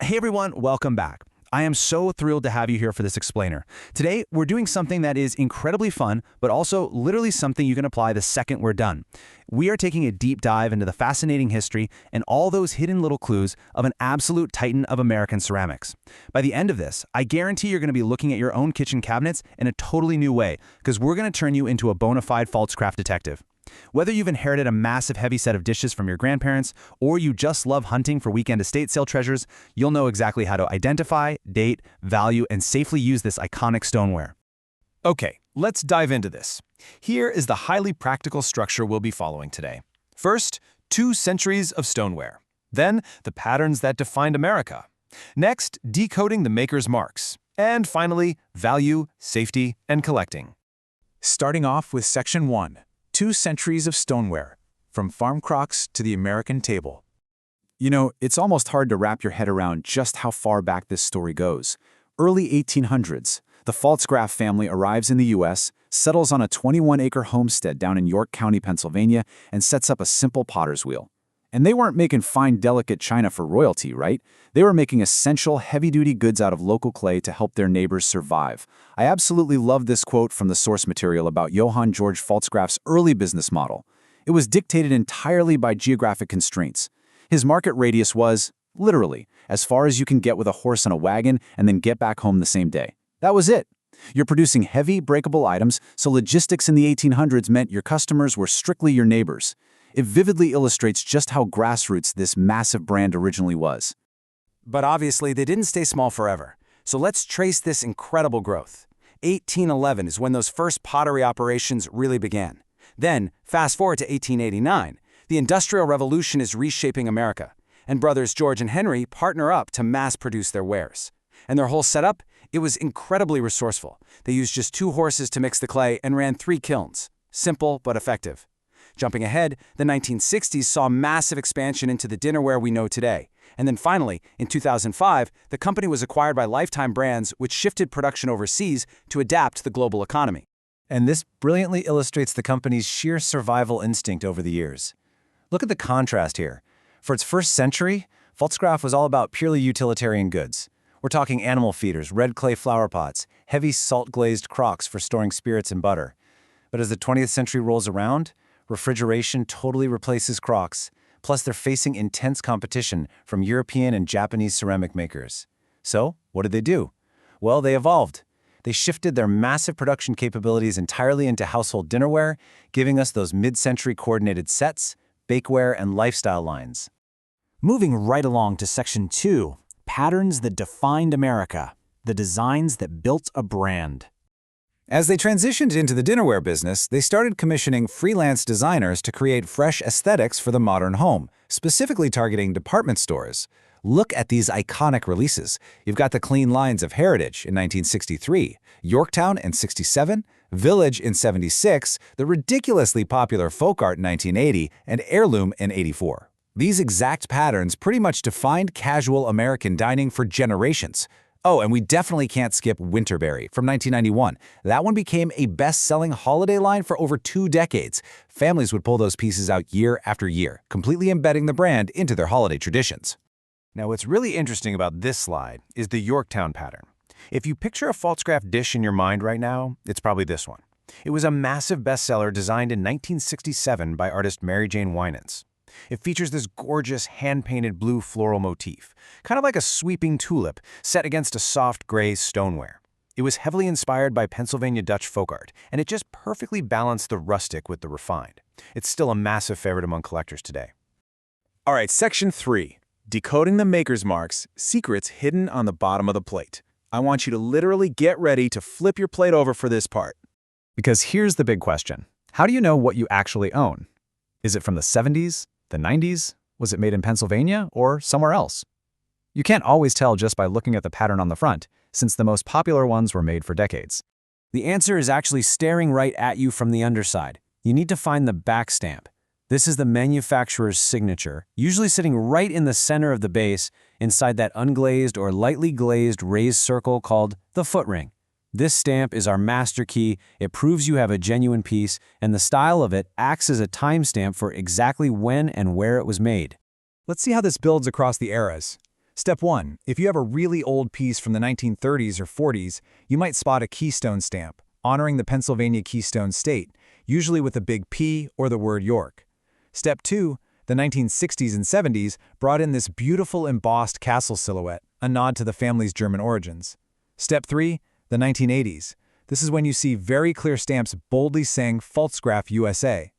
Hey everyone, welcome back. I am so thrilled to have you here for this explainer. Today, we're doing something that is incredibly fun, but also literally something you can apply the second we're done. We are taking a deep dive into the fascinating history and all those hidden little clues of an absolute titan of American ceramics. By the end of this, I guarantee you're going to be looking at your own kitchen cabinets in a totally new way, because we're going to turn you into a bona fide Pfaltzgraff detective. Whether you've inherited a massive heavy set of dishes from your grandparents, or you just love hunting for weekend estate sale treasures, you'll know exactly how to identify, date, value, and safely use this iconic stoneware. Okay, let's dive into this. Here is the highly practical structure we'll be following today. First, 2 centuries of stoneware. Then, the patterns that defined America. Next, decoding the maker's marks. And finally, value, safety, and collecting. Starting off with Section 1. 2 centuries of stoneware, from farm crocks to the American table. You know, it's almost hard to wrap your head around just how far back this story goes. Early 1800s, the Pfaltzgraff family arrives in the U.S., settles on a 21-acre homestead down in Yorktowne, Pennsylvania, and sets up a simple potter's wheel. And they weren't making fine, delicate china for royalty, right? They were making essential, heavy-duty goods out of local clay to help their neighbors survive. I absolutely love this quote from the source material about Johann Georg Pfaltzgraff's early business model. It was dictated entirely by geographic constraints. His market radius was, literally, as far as you can get with a horse and a wagon and then get back home the same day. That was it. You're producing heavy, breakable items, so logistics in the 1800s meant your customers were strictly your neighbors. It vividly illustrates just how grassroots this massive brand originally was. But obviously, they didn't stay small forever. So let's trace this incredible growth. 1811 is when those first pottery operations really began. Then, fast forward to 1889, the Industrial Revolution is reshaping America, and brothers George and Henry partner up to mass-produce their wares. And their whole setup? It was incredibly resourceful. They used just 2 horses to mix the clay and ran 3 kilns. Simple, but effective. Jumping ahead, the 1960s saw massive expansion into the dinnerware we know today. And then finally, in 2005, the company was acquired by Lifetime Brands, which shifted production overseas to adapt to the global economy. And this brilliantly illustrates the company's sheer survival instinct over the years. Look at the contrast here. For its first century, Pfaltzgraff was all about purely utilitarian goods. We're talking animal feeders, red clay flower pots, heavy salt-glazed crocks for storing spirits and butter. But as the 20th century rolls around, refrigeration totally replaces crocks, plus they're facing intense competition from European and Japanese ceramic makers. So, what did they do? Well, they evolved. They shifted their massive production capabilities entirely into household dinnerware, giving us those mid-century coordinated sets, bakeware, and lifestyle lines. Moving right along to Section 2, patterns that defined America, the designs that built a brand. As they transitioned into the dinnerware business, they started commissioning freelance designers to create fresh aesthetics for the modern home, specifically targeting department stores. Look at these iconic releases. You've got the clean lines of Heritage in 1963, Yorktowne in 67, Village in 76, the ridiculously popular Folk Art in 1980, and Heirloom in 84. These exact patterns pretty much defined casual American dining for generations. Oh, and we definitely can't skip Winterberry from 1991. That one became a best-selling holiday line for over 2 decades. Families would pull those pieces out year after year, completely embedding the brand into their holiday traditions. Now, what's really interesting about this slide is the Yorktowne pattern. If you picture a Pfaltzgraff dish in your mind right now, it's probably this one. It was a massive bestseller designed in 1967 by artist Mary Jane Winans. It features this gorgeous hand-painted blue floral motif, kind of like a sweeping tulip set against a soft gray stoneware. It was heavily inspired by Pennsylvania Dutch folk art, and it just perfectly balanced the rustic with the refined. It's still a massive favorite among collectors today. All right, Section 3. Decoding the maker's marks, secrets hidden on the bottom of the plate. I want you to literally get ready to flip your plate over for this part. Because here's the big question. How do you know what you actually own? Is it from the 70s? The 90s? Was it made in Pennsylvania or somewhere else? You can't always tell just by looking at the pattern on the front, since the most popular ones were made for decades. The answer is actually staring right at you from the underside. You need to find the back stamp. This is the manufacturer's signature, usually sitting right in the center of the base, inside that unglazed or lightly glazed raised circle called the foot ring. This stamp is our master key. It proves you have a genuine piece, and the style of it acts as a timestamp for exactly when and where it was made. Let's see how this builds across the eras. Step 1. If you have a really old piece from the 1930s or 40s, you might spot a keystone stamp, honoring the Pennsylvania Keystone State, usually with a big P or the word York. Step 2. The 1960s and 70s brought in this beautiful embossed castle silhouette, a nod to the family's German origins. Step 3. The 1980s. This is when you see very clear stamps boldly saying Pfaltzgraff USA.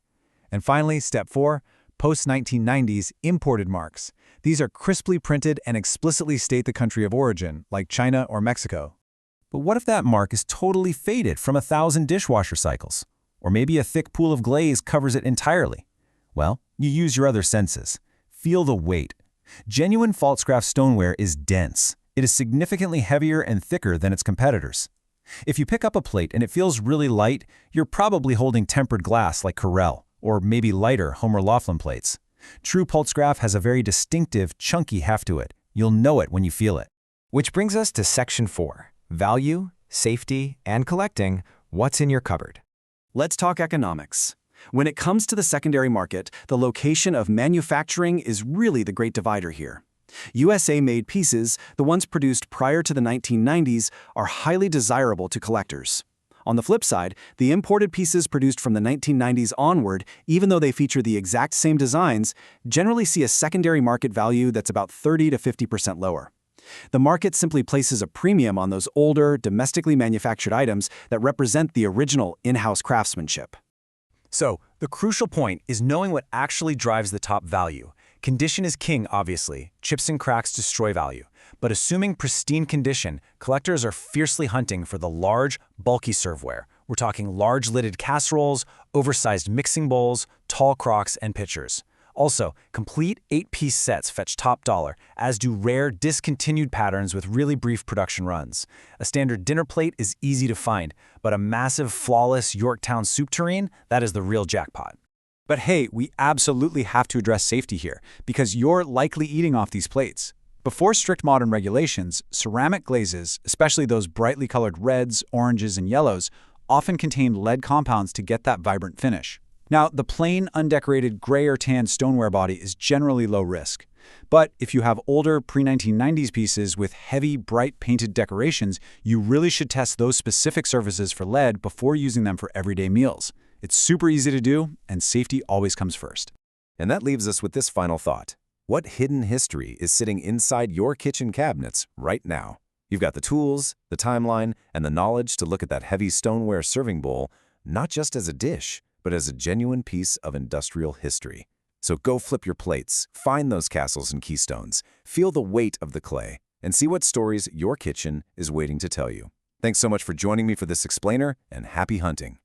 And finally, Step 4. Post-1990s imported marks. These are crisply printed and explicitly state the country of origin, like China or Mexico. But what if that mark is totally faded from 1,000 dishwasher cycles? Or maybe a thick pool of glaze covers it entirely? Well, you use your other senses. Feel the weight. Genuine Pfaltzgraff stoneware is dense. It is significantly heavier and thicker than its competitors. If you pick up a plate and it feels really light, you're probably holding tempered glass like Corelle, or maybe lighter Homer Laughlin plates. True Pfaltzgraff has a very distinctive, chunky heft to it. You'll know it when you feel it. Which brings us to Section 4. Value, safety, and collecting. What's in your cupboard? Let's talk economics. When it comes to the secondary market, the location of manufacturing is really the great divider here. USA-made pieces, the ones produced prior to the 1990s, are highly desirable to collectors. On the flip side, the imported pieces produced from the 1990s onward, even though they feature the exact same designs, generally see a secondary market value that's about 30 to 50% lower. The market simply places a premium on those older, domestically manufactured items that represent the original in-house craftsmanship. So, the crucial point is knowing what actually drives the top value. Condition is king, obviously. Chips and cracks destroy value. But assuming pristine condition, collectors are fiercely hunting for the large, bulky serveware. We're talking large-lidded casseroles, oversized mixing bowls, tall crocks, and pitchers. Also, complete 8-piece sets fetch top dollar, as do rare, discontinued patterns with really brief production runs. A standard dinner plate is easy to find, but a massive, flawless Yorktowne soup tureen, that is the real jackpot. But hey, we absolutely have to address safety here, because you're likely eating off these plates. Before strict modern regulations, ceramic glazes, especially those brightly colored reds, oranges, and yellows, often contained lead compounds to get that vibrant finish. Now, the plain, undecorated gray or tan stoneware body is generally low risk. But if you have older, pre-1990s pieces with heavy, bright painted decorations, you really should test those specific surfaces for lead before using them for everyday meals. It's super easy to do, and safety always comes first. And that leaves us with this final thought. What hidden history is sitting inside your kitchen cabinets right now? You've got the tools, the timeline, and the knowledge to look at that heavy stoneware serving bowl, not just as a dish, but as a genuine piece of industrial history. So go flip your plates, find those castles and keystones, feel the weight of the clay, and see what stories your kitchen is waiting to tell you. Thanks so much for joining me for this explainer, and happy hunting.